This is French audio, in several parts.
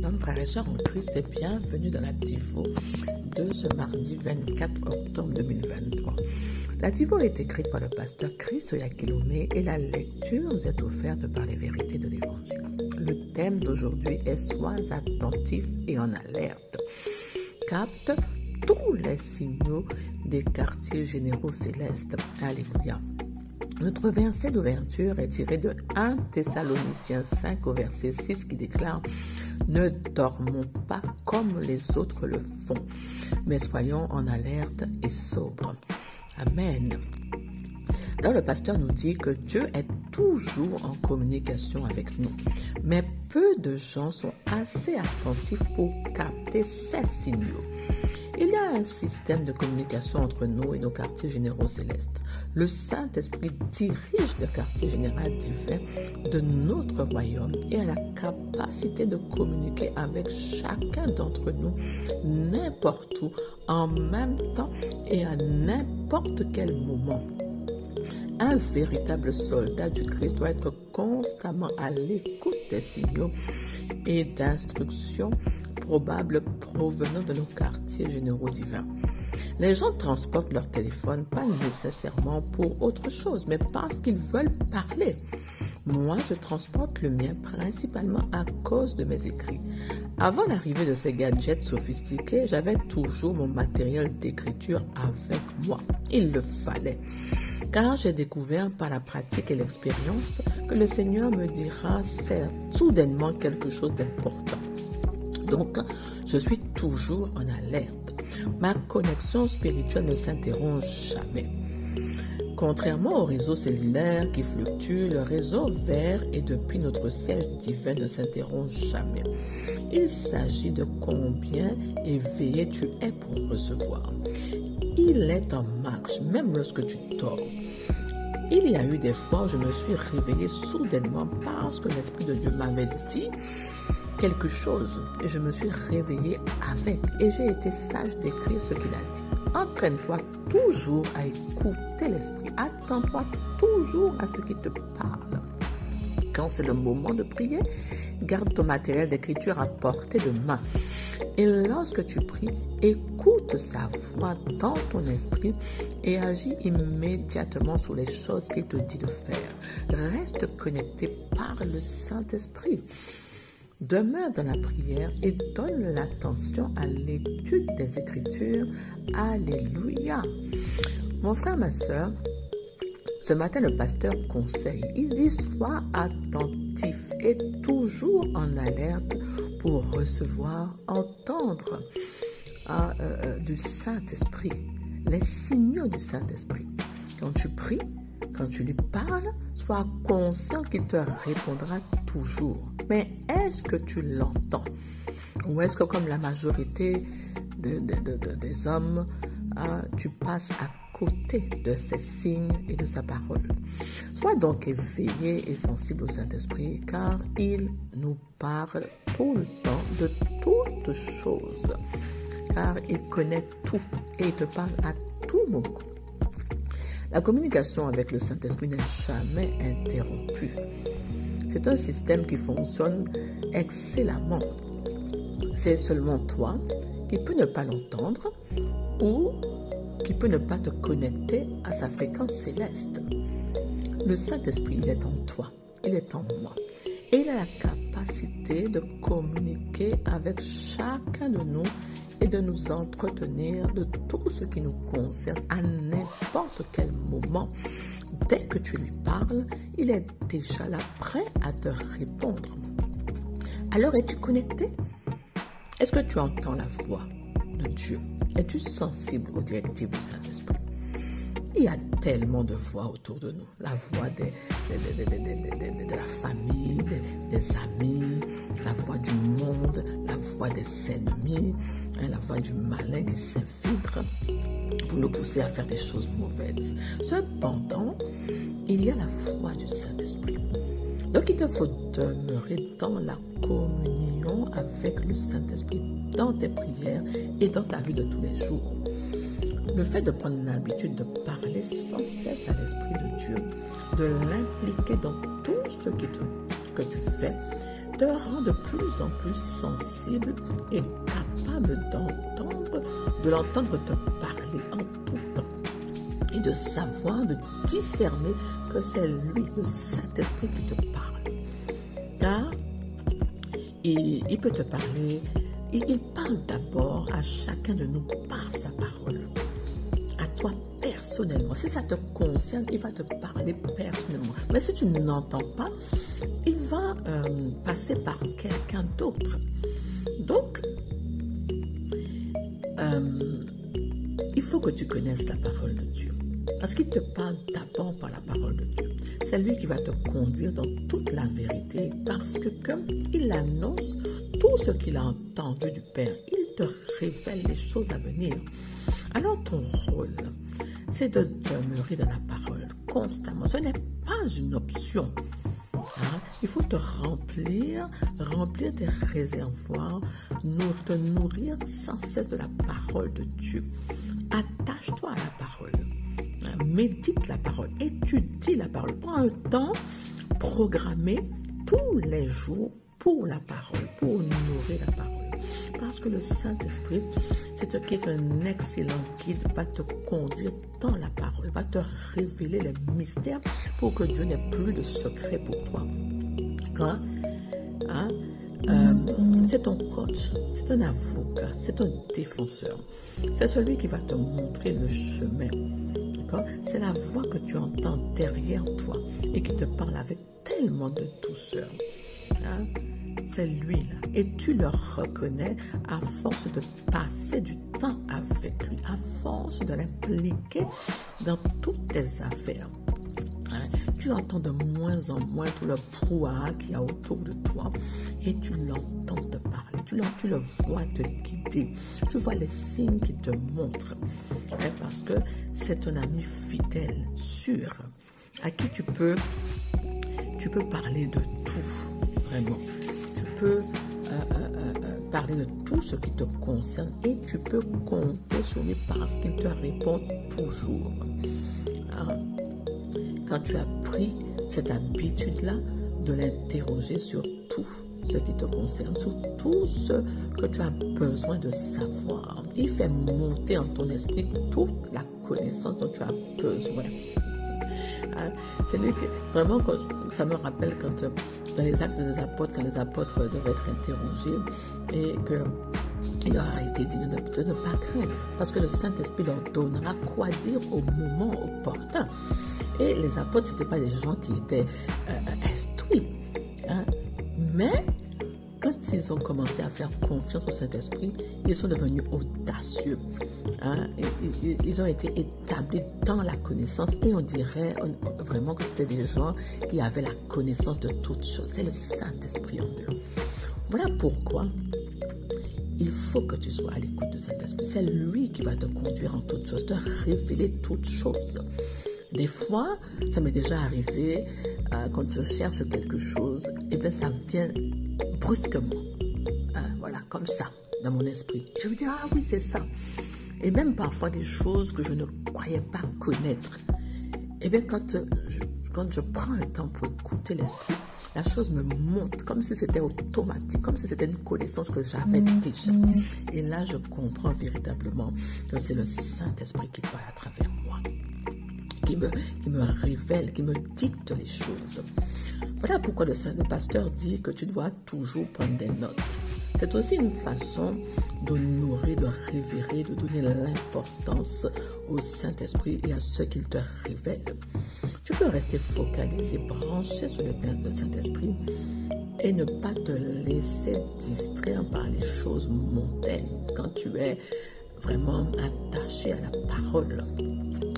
Shalom frères et sœurs en Christ et bienvenue dans la Tifo de ce mardi 24 octobre 2023. La Tifo est écrite par le pasteur Chris Oyakilome et la lecture nous est offerte par les vérités de l'Évangile. Le thème d'aujourd'hui est « Sois attentif et en alerte ». Capte tous les signaux des quartiers généraux célestes. Alléluia. Notre verset d'ouverture est tiré de 1 Thessaloniciens 5 au verset 6 qui déclare « Ne dormons pas comme les autres le font, mais soyons en alerte et sobres. » Amen. Alors le pasteur nous dit que Dieu est toujours en communication avec nous, mais peu de gens sont assez attentifs pour capter ces signaux. Il y a un système de communication entre nous et nos quartiers généraux célestes. Le Saint-Esprit dirige le quartier général divin de notre royaume et a la capacité de communiquer avec chacun d'entre nous n'importe où, en même temps et à n'importe quel moment. Un véritable soldat du Christ doit être constamment à l'écoute des signaux et d'instructions probables provenant de nos quartiers généraux divins. Les gens transportent leur téléphone pas nécessairement pour autre chose, mais parce qu'ils veulent parler. Moi, je transporte le mien principalement à cause de mes écrits. Avant l'arrivée de ces gadgets sophistiqués, j'avais toujours mon matériel d'écriture avec moi. Il le fallait. Car j'ai découvert par la pratique et l'expérience que le Seigneur me dira soudainement quelque chose d'important. Donc, je suis toujours en alerte. Ma connexion spirituelle ne s'interrompt jamais. Contrairement au réseau cellulaire qui fluctue, le réseau vert et depuis notre siège divin ne s'interrompt jamais. Il s'agit de combien éveillé tu es pour recevoir. Il est en marche, même lorsque tu dors. Il y a eu des fois où je me suis réveillée soudainement parce que l'Esprit de Dieu m'avait dit quelque chose et je me suis réveillée avec et j'ai été sage d'écrire ce qu'il a dit. Entraîne-toi toujours à écouter l'Esprit. Attends-toi toujours à ce qu'il te parle. Quand c'est le moment de prier, garde ton matériel d'écriture à portée de main. Et lorsque tu pries, écoute sa voix dans ton esprit et agis immédiatement sur les choses qu'il te dit de faire. Reste connecté par le Saint-Esprit. Demeure dans la prière et donne l'attention à l'étude des Écritures. Alléluia. Mon frère, ma soeur, ce matin, le pasteur conseille. Il dit, sois attentif et toujours en alerte pour recevoir, entendre du Saint-Esprit, les signaux du Saint-Esprit. Quand tu pries, quand tu lui parles, sois conscient qu'il te répondra toujours. Mais est-ce que tu l'entends? Ou est-ce que comme la majorité des hommes, tu passes à côté de ses signes et de sa parole? Sois donc éveillé et sensible au Saint-Esprit, car il nous parle tout le temps de toutes choses. Car il connaît tout et il te parle à tout moment. La communication avec le Saint-Esprit n'est jamais interrompue. C'est un système qui fonctionne excellemment. C'est seulement toi qui peux ne pas l'entendre ou qui peut ne pas te connecter à sa fréquence céleste. Le Saint-Esprit, il est en toi, il est en moi. Et il a la capacité de communiquer avec chacun de nous et de nous entretenir de tout ce qui nous concerne à n'importe quel moment. Dès que tu lui parles, il est déjà là, prêt à te répondre. Alors, es-tu connecté? Est-ce que tu entends la voix de Dieu? Es-tu sensible aux directives du Saint-Esprit? Il y a tellement de voix autour de nous. La voix de la famille, des amis, la voix du monde, la voix des ennemis, la voix du malin qui s'infiltre pour nous pousser à faire des choses mauvaises. Cependant, il y a la voix du Saint-Esprit. Donc, il te faut demeurer dans la communion avec le Saint-Esprit, dans tes prières et dans ta vie de tous les jours. Le fait de prendre l'habitude de parler sans cesse à l'Esprit de Dieu, de l'impliquer dans tout ce que tu fais, te rend de plus en plus sensible et capable de l'entendre te parler en tout temps et de savoir, de discerner que c'est lui, le Saint-Esprit, qui te parle. Car il peut te parler, il parle d'abord à chacun de nous par sa parole. À toi personnellement. Si ça te concerne, il va te parler personnellement. Mais si tu n'entends pas, il va passer par quelqu'un d'autre. Donc, il faut que tu connaisses la parole de Dieu. Parce qu'il te parle d'abord par la parole de Dieu. C'est lui qui va te conduire dans toute la vérité. Parce que comme il annonce tout ce qu'il a entendu du Père, il te révèle les choses à venir. Alors ton rôle, c'est de demeurer dans la parole constamment. Ce n'est pas une option. Il faut te remplir tes réservoirs, te nourrir sans cesse de la parole de Dieu. Attache-toi à la parole. Médite la parole. Étudie la parole. Prends un temps programmé tous les jours pour la parole, pour nourrir la parole. Parce que le Saint-Esprit, c'est qui est un excellent guide, va te conduire dans la parole, va te révéler les mystères pour que Dieu n'ait plus de secret pour toi. C'est ton coach, c'est un avocat, c'est un défenseur. C'est celui qui va te montrer le chemin. C'est la voix que tu entends derrière toi et qui te parle avec tellement de douceur. C'est lui là. Et tu le reconnais à force de passer du temps avec lui, à force de l'impliquer dans toutes tes affaires. Tu entends de moins en moins tout le brouhaha qu'il y a autour de toi et tu l'entends te parler. Tu le vois te guider. Tu vois les signes qu'il te montre. Parce que c'est un ami fidèle, sûr, à qui tu peux parler de tout, vraiment. Tu peux parler de tout ce qui te concerne et tu peux compter sur lui parce qu'il te répond toujours. Quand tu as pris cette habitude-là de l'interroger sur tout ce qui te concerne, sur tout ce que tu as besoin de savoir, il fait monter en ton esprit toute la connaissance dont tu as besoin. C'est lui qui, vraiment, ça me rappelle quand dans les actes des apôtres, quand les apôtres devaient être interrogés et qu'il leur a été dit de ne pas craindre parce que le Saint-Esprit leur donnera quoi dire au moment opportun. Et les apôtres, ce n'étaient pas des gens qui étaient instruits. Mais quand ils ont commencé à faire confiance au Saint-Esprit, ils sont devenus audacieux. Ils ont été établis dans la connaissance et on dirait vraiment que c'était des gens qui avaient la connaissance de toutes choses. C'est le Saint-Esprit en eux. Voilà pourquoi il faut que tu sois à l'écoute du Saint-Esprit. C'est lui qui va te conduire en toutes choses, te révéler toutes choses. Des fois, ça m'est déjà arrivé, quand je cherche quelque chose, et bien ça vient brusquement, voilà, comme ça, dans mon esprit. Je me dis, ah oui, c'est ça. Et même parfois des choses que je ne croyais pas connaître. Et bien quand je prends le temps pour écouter l'esprit, la chose me monte comme si c'était automatique, comme si c'était une connaissance que j'avais déjà. Et là, je comprends véritablement que c'est le Saint-Esprit qui parle à travers moi. Qui me révèle, qui me dicte les choses. Voilà pourquoi le pasteur dit que tu dois toujours prendre des notes. C'est aussi une façon de nourrir, de révérer, de donner l'importance au Saint-Esprit et à ce qu'il te révèle. Tu peux rester focalisé, branché sur le Saint-Esprit et ne pas te laisser distraire par les choses mondaines quand tu es vraiment attaché à la parole.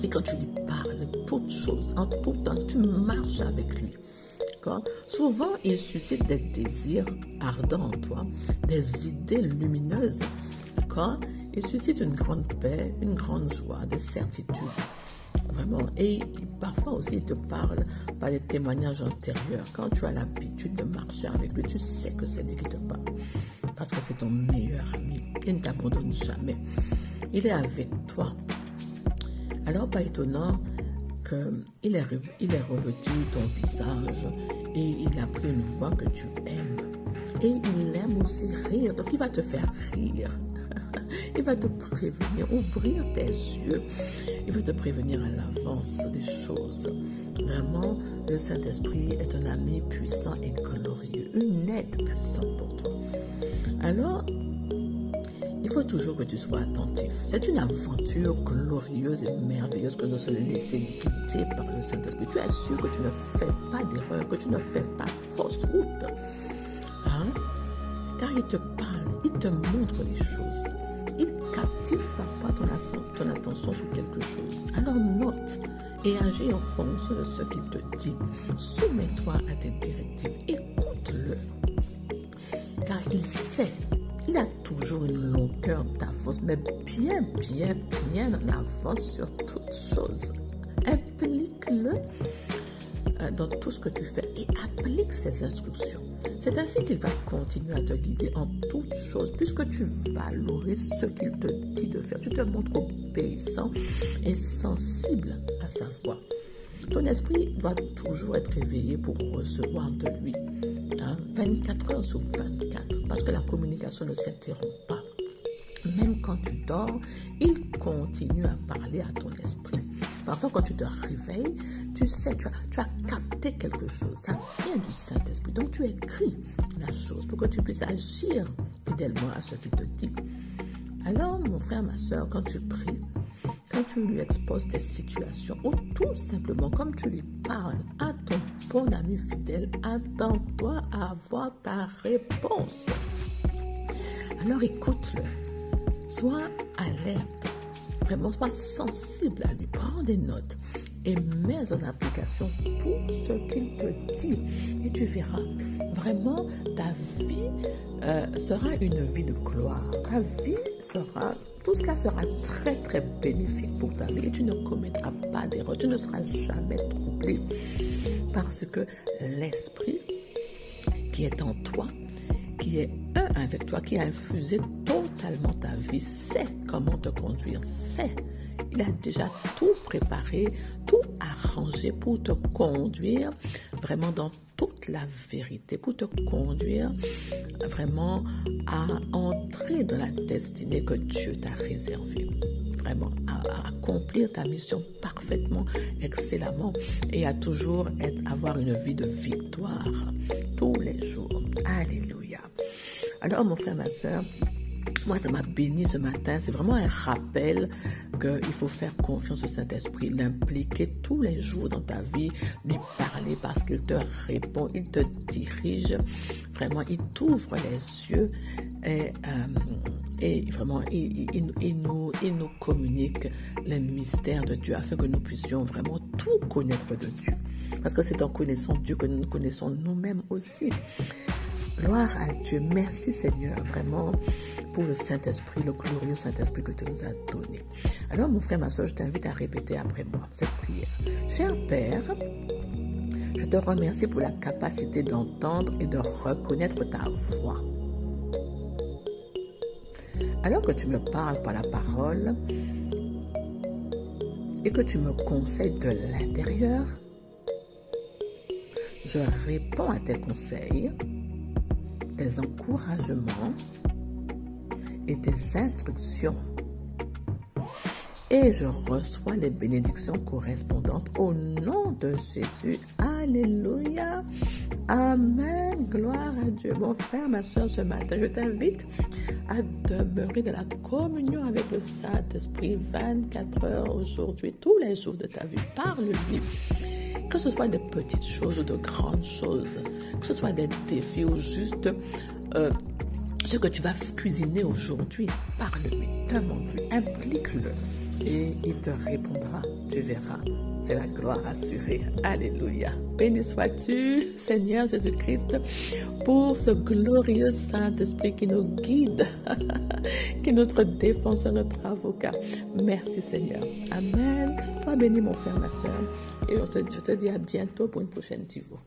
Et quand tu lui parles de toutes choses, en tout temps, tu marches avec lui. Souvent, il suscite des désirs ardents en toi, des idées lumineuses. Il suscite une grande paix, une grande joie, des certitudes. Vraiment. Et parfois aussi, il te parle par des témoignages antérieurs. Quand tu as l'habitude de marcher avec lui, tu sais que c'est lui qui te parle. Parce que c'est ton meilleur ami. Il ne t'abandonne jamais. Il est avec toi. Alors, pas étonnant qu'il ait revêtu ton visage et il a pris une voix que tu aimes. Et il aime aussi rire. Donc, il va te faire rire. Il va te prévenir, ouvrir tes yeux. Il va te prévenir à l'avance des choses. Vraiment, le Saint-Esprit est un ami puissant et glorieux. Une aide puissante pour toi. Alors, il faut toujours que tu sois attentif. C'est une aventure glorieuse et merveilleuse que de se laisser guider par le Saint-Esprit. Tu es sûr que tu ne fais pas d'erreur, que tu ne fais pas fausse route. Hein? Car il te parle, il te montre les choses. Il captive parfois ton attention sur quelque chose. Alors note et agis en fonction de ce qu'il te dit. Soumets-toi à tes directives. Écoute-le. Car il sait. Il a toujours une longueur d'avance, mais bien en avance sur toutes choses. Implique-le dans tout ce que tu fais et applique ses instructions. C'est ainsi qu'il va continuer à te guider en toutes choses, puisque tu valorises ce qu'il te dit de faire. Tu te montres obéissant et sensible à sa voix. Ton esprit doit toujours être éveillé pour recevoir de lui. 24 heures sur 24, parce que la communication ne s'interrompt pas. Même quand tu dors, il continue à parler à ton esprit. Parfois, quand tu te réveilles, tu sais, tu as capté quelque chose. Ça vient du Saint-Esprit. Donc, tu écris la chose pour que tu puisses agir fidèlement à ce qu'il te dit. Alors, mon frère, ma soeur, quand tu pries, quand tu lui exposes tes situations, ou tout simplement comme tu lui parles à ton bon ami fidèle, attends-toi à avoir ta réponse. Alors écoute-le, sois alerte, vraiment sois sensible à lui, prends des notes et mets en application tout ce qu'il te dit. Et tu verras, vraiment ta vie sera une vie de gloire. Ta vie sera... Tout cela sera très bénéfique pour ta vie et tu ne commettras pas d'erreur, tu ne seras jamais troublé parce que l'Esprit qui est en toi, qui est un avec toi, qui a infusé totalement ta vie, sait comment te conduire, sait. Il a déjà tout préparé, tout arrangé pour te conduire vraiment dans toute la vérité, pour te conduire vraiment à entrer dans la destinée que Dieu t'a réservée. Vraiment, à accomplir ta mission parfaitement, excellemment et à toujours avoir une vie de victoire tous les jours. Alléluia. Alors, mon frère, ma soeur, moi, ça m'a béni ce matin. C'est vraiment un rappel qu'il faut faire confiance au Saint-Esprit, l'impliquer tous les jours dans ta vie, lui parler parce qu'il te répond, il te dirige. Vraiment, il t'ouvre les yeux et vraiment, il nous communique les mystères de Dieu afin que nous puissions vraiment tout connaître de Dieu. Parce que c'est en connaissant Dieu que nous nous connaissons nous-mêmes aussi. Gloire à Dieu. Merci Seigneur, vraiment, pour le Saint-Esprit, le glorieux Saint-Esprit que tu nous as donné. Alors, mon frère, ma soeur, je t'invite à répéter après moi cette prière. Cher Père, je te remercie pour la capacité d'entendre et de reconnaître ta voix. Alors que tu me parles par la parole et que tu me conseilles de l'intérieur, je réponds à tes conseils, tes encouragements et tes instructions. Et je reçois les bénédictions correspondantes au nom de Jésus. Alléluia. Amen. Gloire à Dieu. Mon frère, ma soeur, ce matin, je t'invite à demeurer dans la communion avec le Saint-Esprit 24 heures aujourd'hui, tous les jours de ta vie. Parle-lui. Que ce soit des petites choses ou de grandes choses, que ce soit des défis ou juste ce que tu vas cuisiner aujourd'hui, parle-lui, demande-lui, implique-le et il te répondra, tu verras. C'est la gloire assurée. Alléluia. Béni sois-tu, Seigneur Jésus-Christ, pour ce glorieux Saint-Esprit qui nous guide, qui est notre défenseur, notre avocat. Merci Seigneur. Amen. Sois béni mon frère, ma soeur. Et je te dis à bientôt pour une prochaine Tivo.